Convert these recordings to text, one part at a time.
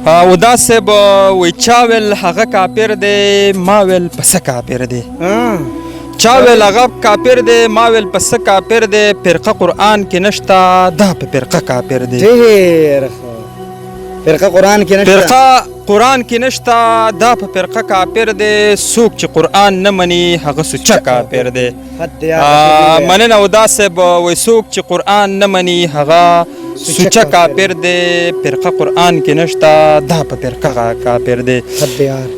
او دا صاحب وی چا ویل هغه کافر دی ما ویل پسه کافر دی چا ویل هغه کافر دی ما ویل پسه کافر دی فرقه قرآن کې نشته دا په فرقه کافر دی ډېر فرقه قرآن کې نشته فرقه قرآن کې نشته دا په فرقه کافر دی څوک چې قرآن نه مني هغه سوچه کافر دی مننه او دا صاحب وایي څوک چې قرآن نه مني هغه سوچه کافر دی فرقه قرآن کې نشته دا په فرقه کافر دی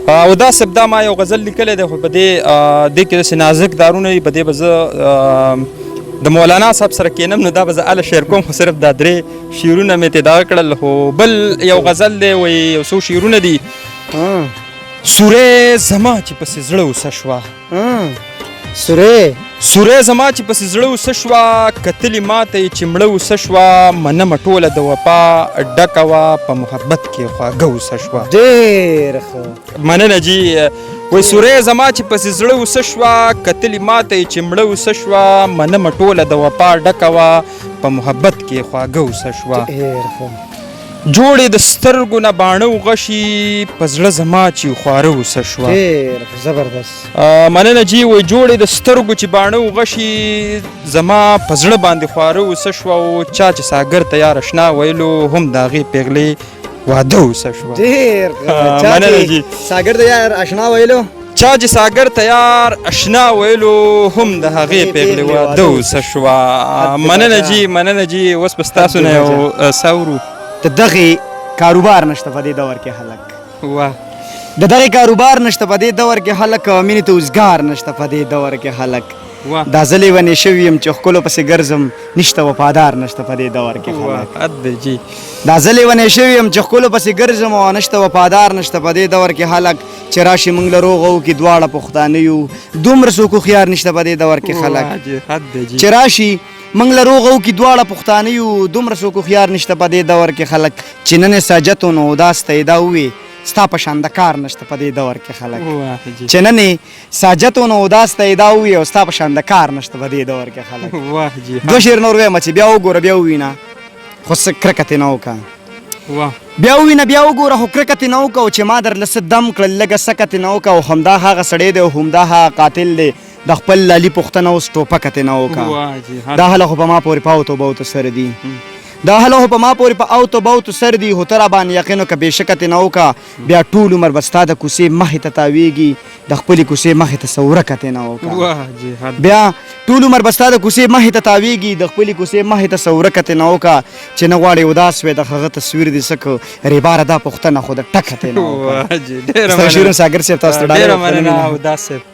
او دا صاحب دا ما یو غزل لیکلی دی خو په دې کې داسې نازک دارونه وي په دې به زه د مولانا صاحب سره کینم نو دا به زه اله شعر کوم خو صرف دا درې شعرونه مې ته دغه کړل خو بل یو غزل دی وایي یو څو شعرونه دي سورې زما چې پسې زړه اوسه شوه سورې زما چې پسې زړه اوسه شوه کتلې ماته یې چې مړه اوسه شوه منمه ټوله د وفا ډکه وه په محبت کې خواږه اوسه شوه ډېر ښه مننه جي وایي سورې زما چې پسې زړه اوسه شوه کتلې ماته یې چې مړه اوسه شوه منمه ټوله د وفا ډکه وه په محبت کې خواږه اوسه شوه ډېر ښه جوړې د سترګو نه باڼه وغشي په زړه زما چې خواره اوسه شوه ډېر زبردست مننه جي وایي جوړې د سترګو چې باڼه وغشي زما په زړه باندې خواره اوسه شوه او چا چې ساګر ته یار اشنا ویلو هم د هغې پیغلې واده اوسه شوه ډېر مننه جي ساګر ته یار اشنا ویلو چا چې ساګر ته یار اشنا ویلو هم د هغې پیغلې واده اوسه شوه مننه جي مننه جي اوس به ستاسو نه یو څه د دغې کاروبار نشته په دې دور کې خلک واه د دغې کاروبار نشته په دې دور کې خلک مینې ته اوزګار نشته په دې دور کې خلک دا زه لیونې شوي یم چې ښکلو پسې ګرځم نشته وفادار نشته په دې دور کې خلک حد دی جي دا زه لیونې شوي یم چې ښکلو پسې ګرځم او نشته وفادار نشته په دې دور کې خلک چې راشي موږ له روغه وکړي دواړه پښتانه یو دومره څوک هوښیار نشته په دې دور کې خلک چې راشي موږ له روغه وکړي دواړه پښتانه یو دومره څوک هوښیار نشته په دې دور کې خلک چې نن یې ساجت و نو اوداس ته یې دا ووې ستا په شان د کار نشته په دې دور کې خلک چې نن یې ساجت و نو اوداس ته یې دا ووې او ستا په شان د کار نشته په دې دور کې خلک دوه شعر نور وایم چې بیا وګوره بیا ووینه خو څه کرکه ترې نه وکړه بیا ووینه بیا وګوره خو کرکه ترې نه وکړه چې ما درله څه دم کړل لږه سکه ترې نه وکړه او همدا هغه سړی دی او همدا هغه قاتل دی د خپل لالي پوښتنه اوس ټوپکه ترې نه وکړه دا هله خو په ما پورې په اوتو بوتو سر دي دا هله خو په ما پورې په اوتو بوتو سر دي خو ته راباندې یقین وکړه بېشکه ترې نه وکړه بیا ټول عمر به ستا د کوڅې مخې ته تاویږي د خپلې کوڅې مخې ته څه ورکه ترې نه وکړه بیا ټول عمر به ستا د کوڅې مخې ته تاویږي د خپلې کوڅې مخې ته څه ورکه ترې نه وکړه چې نه غواړې وداس وې د هغه تصویر دې څه کړه ریباره دا پوښتنه خو د ټکه ترې نه وکړه ستاسو شعرونه ساګر صاحب تاسو ته ډېره مننه اوداس صاحب